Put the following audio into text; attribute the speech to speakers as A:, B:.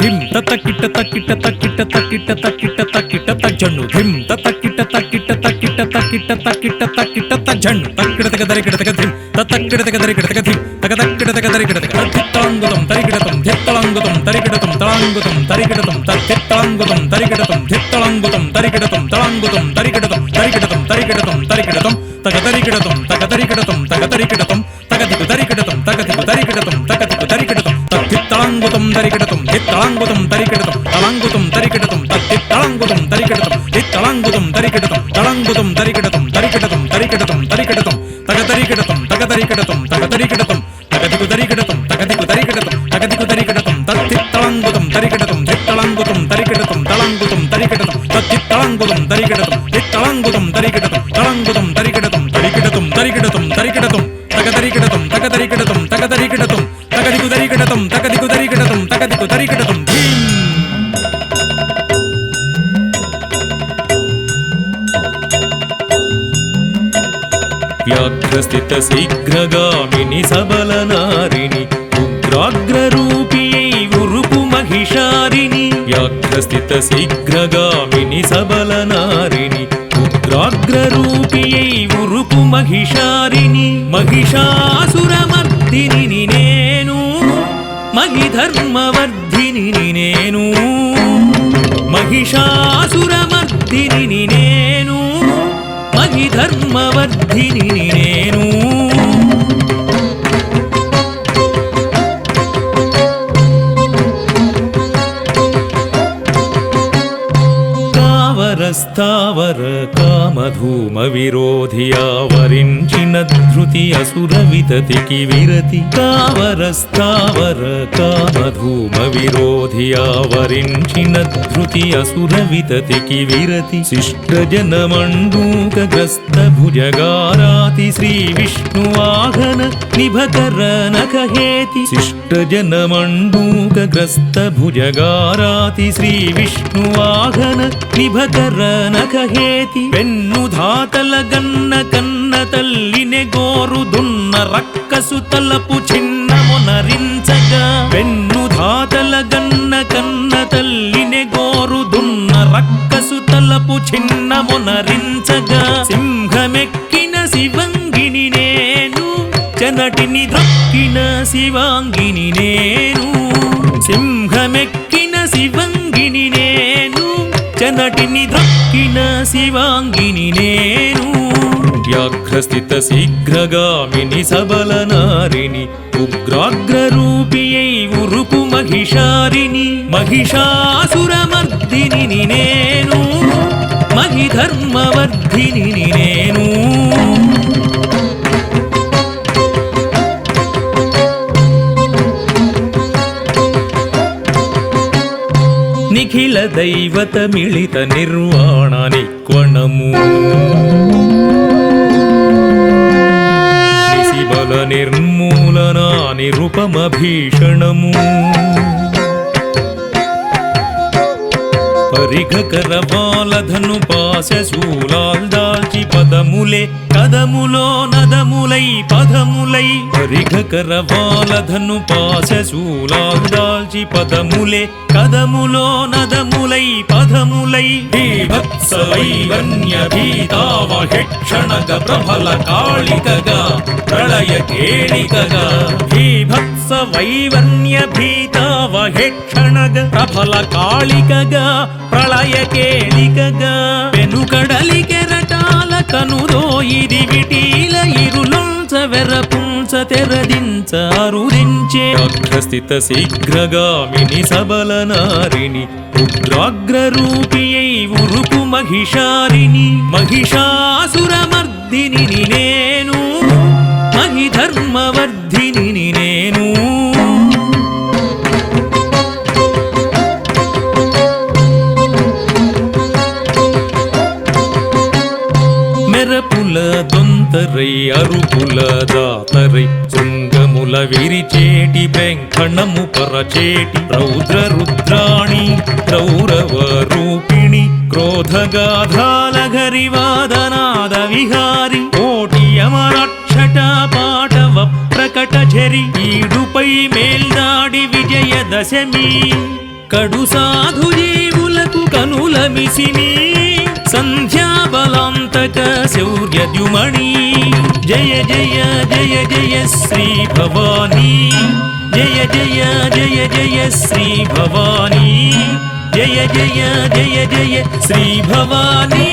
A: ధిం తక్కిట తక్కిట తక్కిట తక్కిట తక్కిట తక్కిట తజ్జన్ను ధిం తక్కిట తక్కిట తక్కిట తక్కిట తక్కిట తక్కిట తజ్జన్ను తక్కిట తక దరికిట తక ధిం తక్కిట తక దరికిట తక ధిం తక తక్కిట తక దరికిట తక తిత్తళంగుతం తరికిటతం ధిత్తళంగుతం తరికిటతం తళంగుతం తరికిటతం తిత్తళంగుతం తరికిటతం ధిత్తళంగుతం తరికిటతం తళంగుతం తరికిటతం తరికిటతం తరికిటతం తరికిటతం తక తరికిటతం తక తరికిటతం తక తరికిటతం తగదికు తరికిటతం తగదికు తరికిటతం తగదికు తరికిటతం తిత్తళంగుతం తరికిటతం తిత్తళంగుతం తరికిటతం తళంగుతం తరికిటతం తిత్తళంగుతం తరికిటతం తిత్తళంగుతం తరికిటతం తళంగుతం తరికిటతం తరికిటతం తరికిటతం తరికిటతం తగ తరికిటతం తగ తరికిటతం తగ తరికిటతం తగదికు తరికిటతం తగదికు తరికిటతం తగదికు తరికిటతం తిత్తళంగుతం తరికిటతం తిత్తళంగుతం తరికిటతం తళంగుతం తరికిటతం తిత్తళంగుతం తరికిటతం తిత్తళంగుతం తరికిటతం తళంగుతం తరికిటతం తరికిటతం తరికిటతం తరికిటతం తగదరికిడతం తగదరికిడతం తగదరికిడతం తగదికు దరికిడతం తగదికు దరికిడతం తగదికు దరికిడతం వ్యాఘ్రస్థిత శీఘ్రగామిని సబల నారిణి ఉగ్రాగ్రరూపియై ఉరుపు మహిషారిణి వ్యాఘ్రస్థిత శీఘ్రగామిని సబల నారిణి ఉగ్రాగ్రరూపియై ఉరుపు మహిషారిణి మహిషాసురమర్దిని నేను మహిధర్మవర్ధిని నేను మహిషాసురమర్దిని నేను మహిధర్మవర్ధిని నేను స్థావర కామధూమ విరోధి ఆవరించిన ధృతి అసుర వితతికి విరతి కావర స్థావర కామధూమ విరోధి ఆవరించిన ధృతి అసుర వితతికి విరతి శిష్ట జనమండూకగ్రస్త భుజగారాతి శ్రీ విష్ణువాహన నిభకర నఖహేతి శిష్ట జనమండూకగ్రస్త భుజగారాతి శ్రీ విష్ణువాహన నిభకర నఖహేతి పెన్ను ధాతల గన్న కన్న తల్లినే గోరుదున్న రక్కసు తలపు చిన్న మొనరించగా పెన్ను ధాతల గన్న కన్న తల్లినే గోరుదున్న రక్కసు తలపు చిన్న మొనరించగా సింహమెక్కిన శివంగిని నేను జనటిని ద్రక్కిన శివాంగిని నేను సింహమెక్కిన శివంగిని నేను జనటిని ద్రక్కిన శివాంగిని నేను వ్యాఘ్రస్థిత శీఘ్రగామిని సబల నారిణి ఉగ్రాగ్రరూపియై ఉరుపు మహిషారిణి మహిషాసురమర్దిని నేను మహిధర్మవర్ధిని నేను నిఖిల దైవత మిళిత నిర్వాణ నిక్వణము నిశిబల నిర్మూలనా నిరుపమ భీషణము పరిఘకర బాలధను పాశ శూలాల్దాల్చి పదములే కదములో నదములై పదములై పరిఘకర బాలధను పాశ శూలాల్దాల్చి పదములే కదములో నదములై పదములై భీభత్స వైవన్య భీతావహిక్షణగ ప్రబల కాళికగా ప్రళయ కేళికగా భీభత్స వైవన్య భీతావహిక్షణగ ప్రబల కాళికగా ప్రళయ కేళికగా వెనుకడలి కెరటాల కనుదోయిది విటీల ఇరులొంచ వెరపుంచ తెరదించ అరుదించే అగ్రస్థిత శీఘ్రగామిని సబల నారిణి ఉగ్రాగ్రరూపియై ఉరుపు మహిషారిణి మహిషాసురమర్దిని నేను మహిధర్మవర్ధిని నేను మెరపుల దొంతరై అరుపుల దాతరై శృంగముల విరిచేటి బ్రంఖణము పరచేటి రౌద్ర రుద్రాణి రౌరవ రూపిణి క్రోధగాధాల ఘరివాదనాద విహారి కోటి యమరక్షట పాటవ ప్రకట ఝరి ఈడుపై మేల్దాడి విజయ దశమి కడు సాధు జీవులకు కనుల మిసిని సంధ్యాబలాంతక శౌర్యద్యుమణి జయ జయ జయ జయ శ్రీ భవానీ జయ జయ జయ జయ శ్రీ భవానీ జయ జయ జయ జయ శ్రీ భవానీ